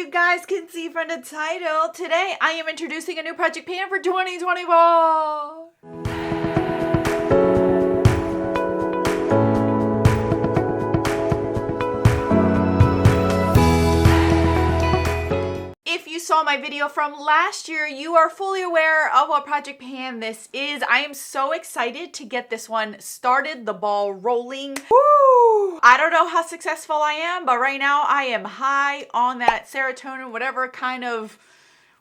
you guys can see from the title, today I am introducing a new project pan for 2024. If you saw my video from last year, you are fully aware of what project pan this is. I am so excited to get this one started, the ball rolling. Woo! I don't know how successful I am, but right now I am high on that serotonin, whatever kind of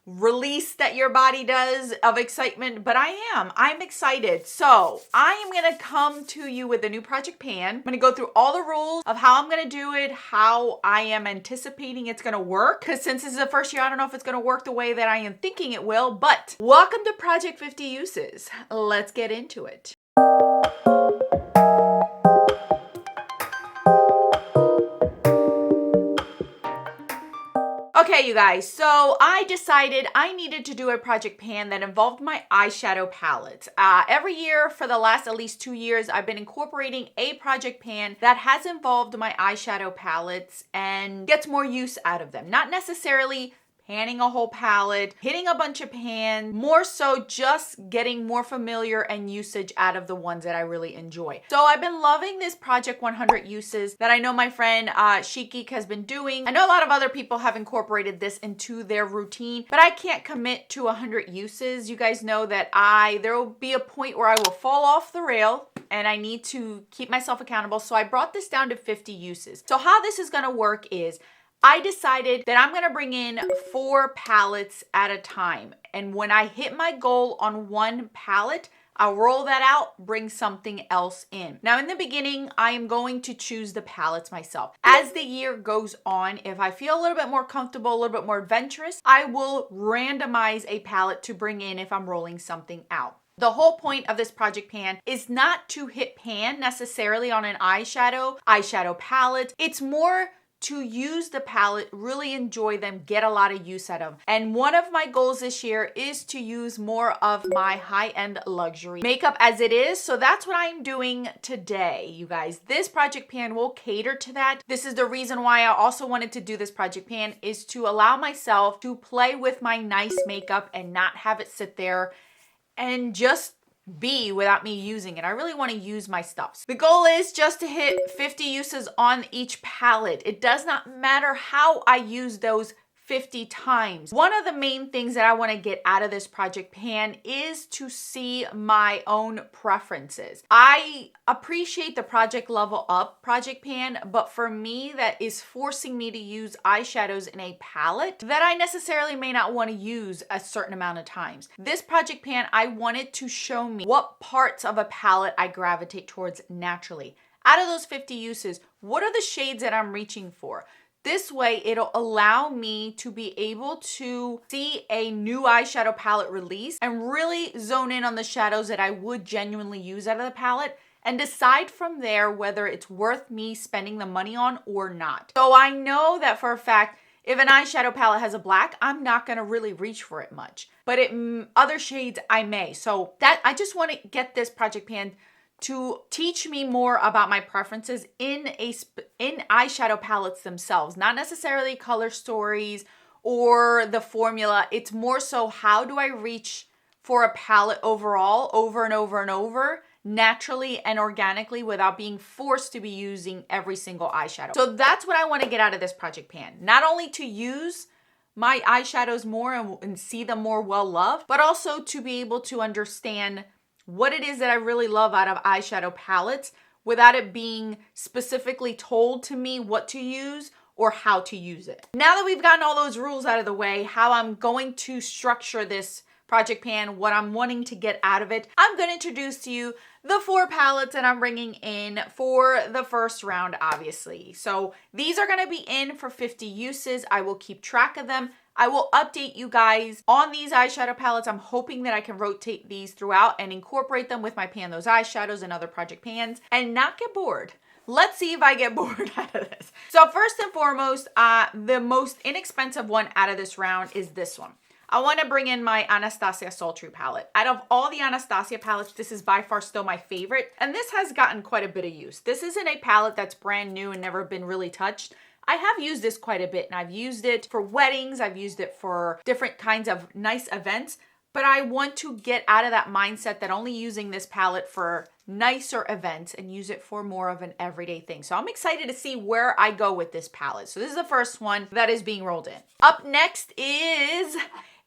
release that your body does of excitement, but I'm excited. So I am gonna come to you with a new project pan. I'm gonna go through all the rules of how I'm gonna do it, how I am anticipating it's gonna work, because since this is the first year, I don't know if it's gonna work the way that I am thinking it will, but welcome to Project 50 Uses. Let's get into it. Okay, you guys, so I decided I needed to do a project pan that involved my eyeshadow palette. Every year for the last at least 2 years, I've been incorporating a project pan that has involved my eyeshadow palettes and gets more use out of them. Not necessarily panning a whole palette, hitting a bunch of pans, more so just getting more familiar and usage out of the ones that I really enjoy. So I've been loving this Project 100 Uses that I know my friend Sashka has been doing. I know a lot of other people have incorporated this into their routine, but I can't commit to 100 uses. You guys know that there will be a point where I will fall off the rail and I need to keep myself accountable. So I brought this down to 50 uses. So how this is gonna work is I decided that I'm gonna bring in 4 palettes at a time. And when I hit my goal on one palette, I'll roll that out, bring something else in. Now in the beginning, I am going to choose the palettes myself. As the year goes on, if I feel a little bit more comfortable, a little bit more adventurous, I will randomize a palette to bring in if I'm rolling something out. The whole point of this project pan is not to hit pan necessarily on an eyeshadow palette. It's more to use the palette, really enjoy them, get a lot of use out of them. And one of my goals this year is to use more of my high-end luxury makeup as it is. So that's what I'm doing today, you guys. This project pan will cater to that. This is the reason why I also wanted to do this project pan, is to allow myself to play with my nice makeup and not have it sit there and just be without me using it. I really want to use my stuff. The goal is just to hit 50 uses on each palette. It does not matter how I use those 50 times. One of the main things that I want to get out of this project pan is to see my own preferences. I appreciate the Project Level Up project pan, but for me, that is forcing me to use eyeshadows in a palette that I necessarily may not want to use a certain amount of times. This project pan, I wanted to show me what parts of a palette I gravitate towards naturally. Out of those 50 uses, what are the shades that I'm reaching for? This way, it'll allow me to be able to see a new eyeshadow palette release and really zone in on the shadows that I would genuinely use out of the palette and decide from there whether it's worth me spending the money on or not. So I know that for a fact, if an eyeshadow palette has a black, I'm not gonna really reach for it much, but other shades I may. So that I just wanna get this project pan to teach me more about my preferences in eyeshadow palettes themselves, not necessarily color stories or the formula. It's more so, how do I reach for a palette overall, over and over and over, naturally and organically, without being forced to be using every single eyeshadow. So that's what I want to get out of this project pan. Not only to use my eyeshadows more and see them more well loved, but also to be able to understand what it is that I really love out of eyeshadow palettes without it being specifically told to me what to use or how to use it. Now that we've gotten all those rules out of the way, how I'm going to structure this project pan, what I'm wanting to get out of it, I'm going to introduce to you the 4 palettes that I'm bringing in for the first round, obviously. So these are going to be in for 50 uses. I will keep track of them. I will update you guys on these eyeshadow palettes. I'm hoping that I can rotate these throughout and incorporate them with my Pan Those Eyeshadows and other project pans and not get bored. Let's see if I get bored out of this. So first and foremost, the most inexpensive one out of this round is this one. I want to bring in my Anastasia Sultry palette. Out of all the Anastasia palettes, this is by far still my favorite, and this has gotten quite a bit of use. This isn't a palette that's brand new and never been really touched. I have used this quite a bit, and I've used it for weddings. I've used it for different kinds of nice events, but I want to get out of that mindset that only using this palette for nicer events and use it for more of an everyday thing. So I'm excited to see where I go with this palette. So this is the first one that is being rolled in. Up next is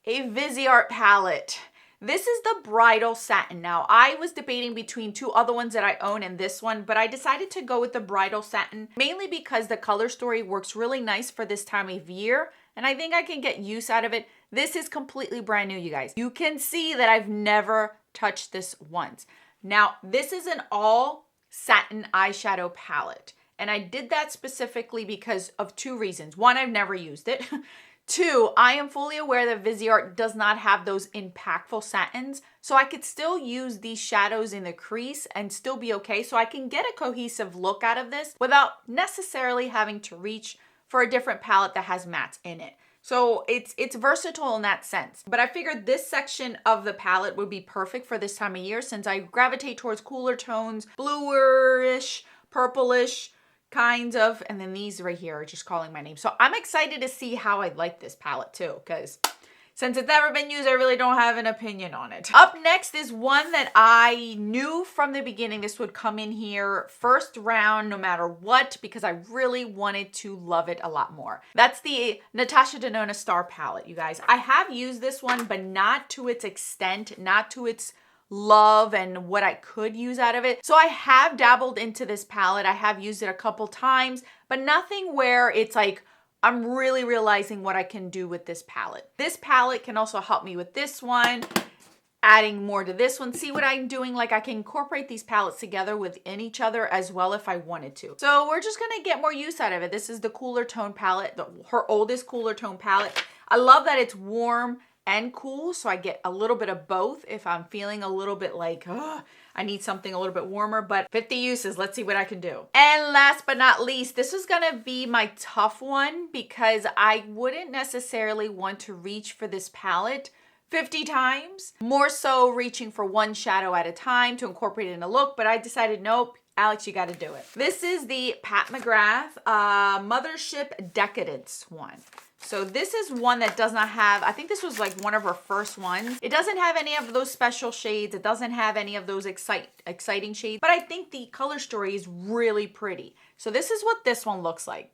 a Viseart palette. This is the Bridal Satin. Now, I was debating between two other ones that I own and this one, but I decided to go with the Bridal Satin, mainly because the color story works really nice for this time of year, and I think I can get use out of it. This is completely brand new, you guys. You can see that I've never touched this once. Now, this is an all satin eyeshadow palette, and I did that specifically because of two reasons. One, I've never used it. Two, I am fully aware that Viseart does not have those impactful satins, so I could still use these shadows in the crease and still be okay. So I can get a cohesive look out of this without necessarily having to reach for a different palette that has mattes in it. So it's versatile in that sense. But I figured this section of the palette would be perfect for this time of year since I gravitate towards cooler tones, bluish, purplish, kinds of, and then these right here are just calling my name. So I'm excited to see how I like this palette too, because since it's never been used, I really don't have an opinion on it. Up next is one that I knew from the beginning this would come in here first round no matter what, because I really wanted to love it a lot more. That's the Natasha Denona Star palette, you guys. I have used this one, but not to its extent, not to its love and what I could use out of it. So I have dabbled into this palette. I have used it a couple times, but nothing where it's like, I'm really realizing what I can do with this palette. This palette can also help me with this one, adding more to this one. See what I'm doing? Like I can incorporate these palettes together within each other as well if I wanted to. So we're just gonna get more use out of it. This is the cooler tone palette, her oldest cooler tone palette. I love that it's warm and cool, so I get a little bit of both if I'm feeling a little bit like, I need something a little bit warmer, but 50 uses, let's see what I can do. And last but not least, this is gonna be my tough one because I wouldn't necessarily want to reach for this palette 50 times, more so reaching for one shadow at a time to incorporate it in a look, but I decided, nope, Alex, you gotta do it. This is the Pat McGrath Mothership Decadence one. So this is one that does not have, I think this was like one of her first ones. It doesn't have any of those special shades. It doesn't have any of those exciting shades, but I think the color story is really pretty. So this is what this one looks like.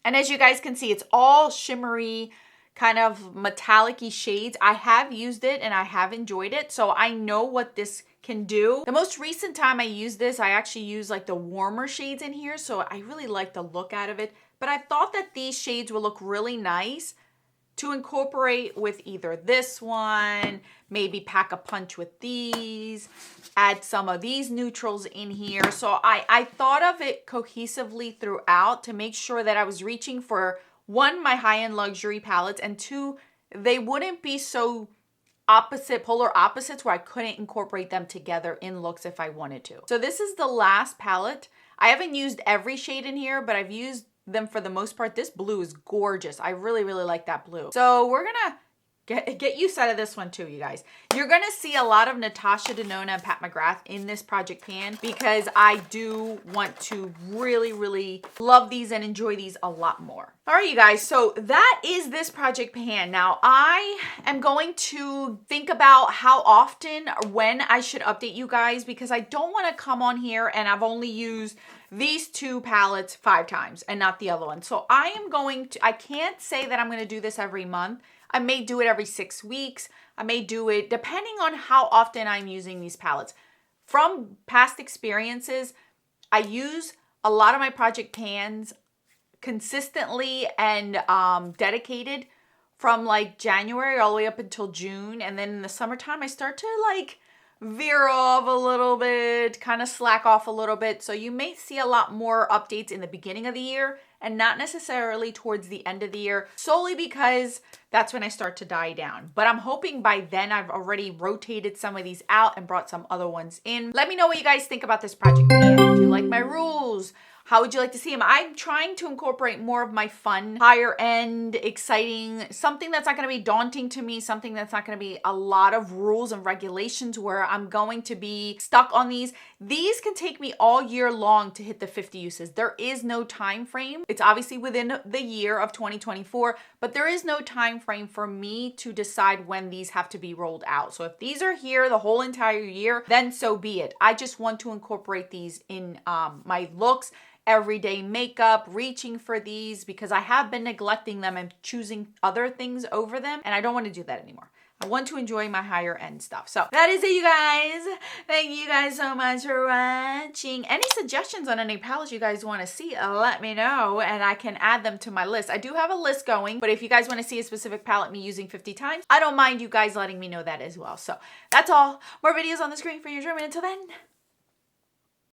And as you guys can see, it's all shimmery, kind of metallic-y shades. I have used it and I have enjoyed it, so I know what this can do. The most recent time I used this, I actually used like the warmer shades in here, so I really like the look out of it. But I thought that these shades would look really nice to incorporate with either this one, maybe pack a punch with these, add some of these neutrals in here. So I thought of it cohesively throughout to make sure that I was reaching for one, my high-end luxury palettes, and two, they wouldn't be so polar opposites where I couldn't incorporate them together in looks if I wanted to. So this is the last palette. I haven't used every shade in here, but I've used them for the most part. This blue is gorgeous. I really, really like that blue. So we're gonna get used out of this one too, you guys. You're gonna see a lot of Natasha Denona and Pat McGrath in this project pan because I do want to really, really love these and enjoy these a lot more. All right, you guys, so that is this project pan. Now, I am going to think about how often or when I should update you guys because I don't want to come on here and I've only used these two palettes 5 times and not the other one. So I am going to, I can't say that I'm going to do this every month. I may do it every 6 weeks. I may do it depending on how often I'm using these palettes. From past experiences, I use a lot of my project pans consistently and dedicated from like January all the way up until June. And then in the summertime, I start to like veer off a little bit, kind of slack off a little bit. So you may see a lot more updates in the beginning of the year and not necessarily towards the end of the year, solely because that's when I start to die down. But I'm hoping by then I've already rotated some of these out and brought some other ones in. Let me know what you guys think about this project pan. If you like my rules, How would you like to see them? I'm trying to incorporate more of my fun, higher end, exciting, something that's not going to be daunting to me, something that's not going to be a lot of rules and regulations where I'm going to be stuck on these. These can take me all year long to hit the 50 uses. There is no time frame. It's obviously within the year of 2024, but there is no time frame for me to decide when these have to be rolled out. So if these are here the whole entire year, then so be it. I just want to incorporate these in my looks, everyday makeup, reaching for these because I have been neglecting them and choosing other things over them, and I don't want to do that anymore. I want to enjoy my higher end stuff. So that is it, you guys. Thank you guys so much for watching. Any suggestions on any palettes you guys want to see, let me know and I can add them to my list. I do have a list going, but if you guys want to see a specific palette me using 50 times, I don't mind you guys letting me know that as well. So that's all. More videos on the screen for you, German. Until then,